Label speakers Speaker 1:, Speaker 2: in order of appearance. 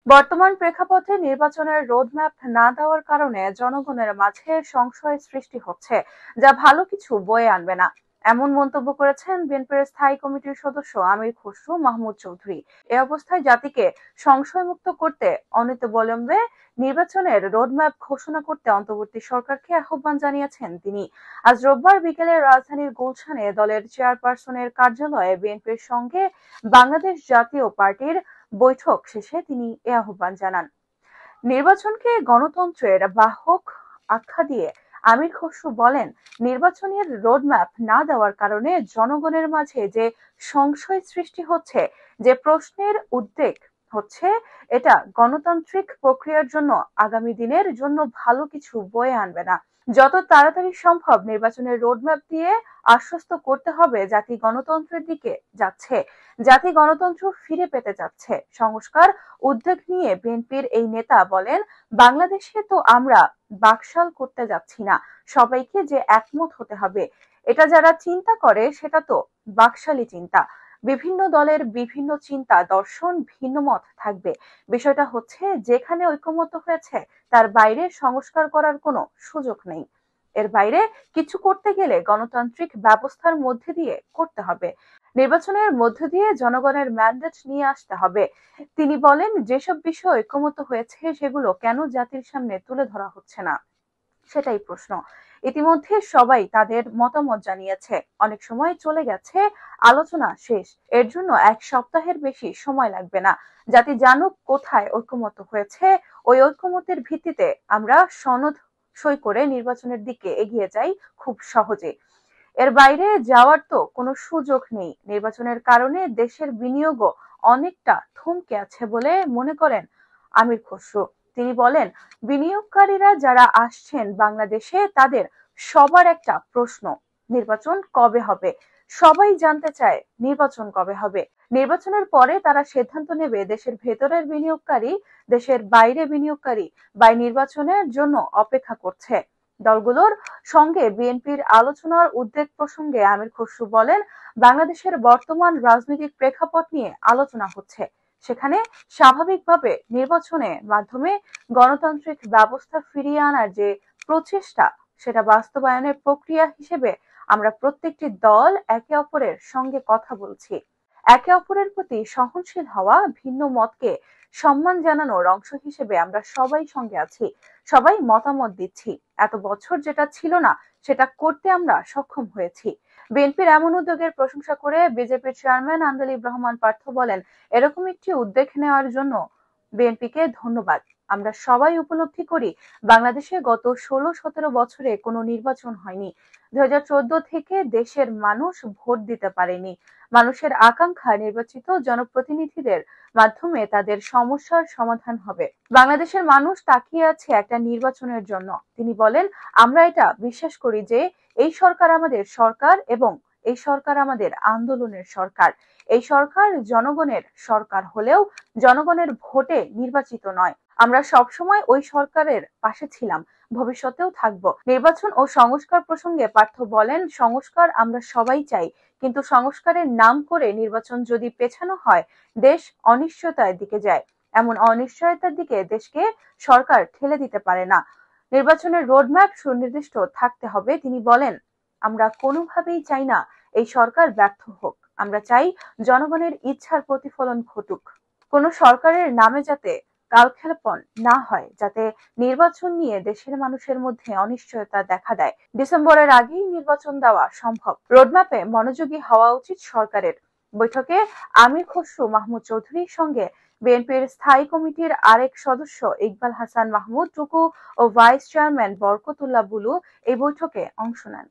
Speaker 1: বর্তমান প্রেক্ষাপটে নির্বাচনের রোডম্যাপ না দেওয়ার কারণে জনগণের মাঝে সংশয় সৃষ্টি হচ্ছে, যা ভালো কিছু বয়ে আনবে না। এমন মন্তব্য করেছেন বিএনপির স্থায়ী কমিটির সদস্য আমির খসরু মাহমুদ চৌধুরী। এ অবস্থায় জাতিকে সংশয়মুক্ত করতে অনতিবিলম্বে নির্বাচনের রোডম্যাপ ঘোষণা করতে অন্তর্বর্তী সরকারকে আহ্বান জানিয়েছেন তিনি। আজ রোববার বিকেলে রাজধানীর গুলশানে দলের চেয়ারপারসনের কার্যালয়ে বিএনপির সঙ্গে বাংলাদেশ জাতীয় পার্টির বৈঠক শেষে তিনি এ আহ্বান জানান। নির্বাচনকে গণতন্ত্রের বাহক আখ্যা দিয়ে আমির খসরু বলেন, নির্বাচনের রোডম্যাপ না দেওয়ার কারণে জনগণের মাঝে যে সংশয় সৃষ্টি হচ্ছে, যে প্রশ্নের উদ্বেগ হচ্ছে, এটা গণতান্ত্রিক প্রক্রিয়ার জন্য আগামী দিনের জন্য ভালো কিছু বয়ে আনবে না। যত তাড়াতাড়ি সম্ভব নির্বাচনের রোডম্যাপ দিয়ে আশ্বস্ত করতে হবে জাতি গণতন্ত্রের দিকে যাচ্ছে, জাতি গণতন্ত্র ফিরে পেতে যাচ্ছে। সংস্কার উদ্যোগ নিয়ে বিএনপির এই নেতা বলেন, বাংলাদেশে তো আমরা বাকশাল করতে যাচ্ছি না, সবাইকে যে একমত হতে হবে, এটা যারা চিন্তা করে সেটা তো বাকশালী চিন্তা। বিভিন্ন দলের বিভিন্ন চিন্তা দর্শন ভিন্ন মত থাকবে, বিষয়টা হচ্ছে যেখানে ঐকমত্য হয়েছে তার বাইরে সংস্কার করার কোনো সুযোগ নেই। এর বাইরে কিছু করতে গেলে গণতান্ত্রিক ব্যবস্থার মধ্যে দিয়ে করতে হবে, নির্বাচনের মধ্য দিয়ে জনগণের ম্যান্ডেট নিয়ে আসতে হবে। তিনি বলেন, যেসব বিষয় ঐকমত্য হয়েছে সেগুলো কেন জাতির সামনে তুলে ধরা হচ্ছে না, সেটাই প্রশ্ন। ইতিমধ্যে সবাই তাদের মতামত জানিয়েছে, অনেক সময় চলে গেছে, আলোচনা শেষ। এর জন্য এক সপ্তাহের বেশি সময় লাগবে না। জাতি জানুক কোথায় ঐকমত্য হয়েছে, ওই ঐকমত্যের ভিত্তিতে আমরা সনদ সই করে নির্বাচনের দিকে এগিয়ে যাই খুব সহজে। এর বাইরে যাওয়ার তো কোনো সুযোগ নেই। নির্বাচনের কারণে দেশের বিনিয়োগও অনেকটা থমকে আছে বলে মনে করেন আমির খসরু। তিনি বলেন, বিনিয়োগকারীরা যারা আসছেন বাংলাদেশে তাদের সবার একটা প্রশ্ন, নির্বাচন কবে হবে। সবাই জানতে চায় নির্বাচন কবে হবে। নির্বাচনের পরে তারা সিদ্ধান্ত নেবে দেশের ভেতরের বিনিয়োগকারী, দেশের বাইরে বিনিয়োগকারী বা নির্বাচনের জন্য অপেক্ষা করছে। দলগুলোর সঙ্গে বিএনপির আলোচনার উদ্বেগ প্রসঙ্গে আমির খসরু বলেন, বাংলাদেশের বর্তমান রাজনৈতিক প্রেক্ষাপট নিয়ে আলোচনা হচ্ছে। সেখানে স্বাভাবিকভাবে নির্বাচনের মাধ্যমে গণতান্ত্রিক ব্যবস্থা ফিরিয়ে আনার যে প্রচেষ্টা, সেটা বাস্তবায়নের প্রক্রিয়া হিসেবে আমরা প্রত্যেকটি দল একে অপরের সঙ্গে কথা বলছি। একে অপরের প্রতি সহনশীল হওয়া, ভিন্ন মতকে সম্মান জানানোর অংশ হিসেবে আমরা সবাই সঙ্গে আছি, সবাই মতামত দিচ্ছি। এত বছর যেটা ছিল না সেটা করতে আমরা সক্ষম হয়েছি। বিএনপির এমন উদ্যোগের প্রশংসা করে বিজেপির চেয়ারম্যান আন্দালিব রহমান পার্থ বলেন, এরকম একটি উদ্যোগ নেওয়ার জন্য বিএনপিকে ধন্যবাদ। আমরা সবাই উপলব্ধি করি, বাংলাদেশে গত 16-17 বছরে কোনো নির্বাচন হয়নি। 2014 থেকে দেশের মানুষ ভোট দিতে পারেনি। মানুষের আকাঙ্ক্ষা নির্বাচিত জনপ্রতিনিধিদের মাধ্যমে তাদের সমস্যার সমাধান হবে। বাংলাদেশের মানুষ তাকিয়ে আছে একটা নির্বাচনের জন্য। তিনি বলেন, আমরা এটা বিশ্বাস করি যে এই সরকার আমাদের সরকার এবং এই সরকার আমাদের আন্দোলনের সরকার। এই সরকার জনগণের সরকার হলেও জনগণের ভোটে নির্বাচিত নয়। আমরা সবসময় ওই সরকারের পাশে ছিলাম, ভবিষ্যতেও থাকব। নির্বাচন ও সংস্কার প্রসঙ্গে পার্থ বলেন, সংস্কার আমরা সবাই চাই, কিন্তু সংস্কারের নাম করে নির্বাচন যদি পেছানো হয় দেশ অনিশ্চয়তার দিকে যায়। এমন অনিশ্চয়তার দিকে দেশকে সরকার ঠেলে দিতে পারে না। নির্বাচনের রোডম্যাপ সুনির্দিষ্ট থাকতে হবে। তিনি বলেন, আমরা কোনোভাবেই চাই না এই সরকার ব্যর্থ হোক। আমরা চাই জনগণের ইচ্ছার প্রতিফলন ঘটুক। কোনো সরকারের নামে যাতে কালক্ষেপণ না হয়, যাতে নির্বাচন নিয়ে দেশের মানুষের মধ্যে অনিশ্চয়তা দেখা দেয়। ডিসেম্বরের আগেই নির্বাচন দেওয়া সম্ভব। রোডম্যাপে মনোযোগী হওয়া উচিত সরকারের। বৈঠকে আমির খসরু মাহমুদ চৌধুরীর সঙ্গে বিএনপির স্থায়ী কমিটির আরেক সদস্য ইকবাল হাসান মাহমুদ টুকু ও ভাইস চেয়ারম্যান বরকতুল্লাহ বুলু এই বৈঠকে অংশ নেন।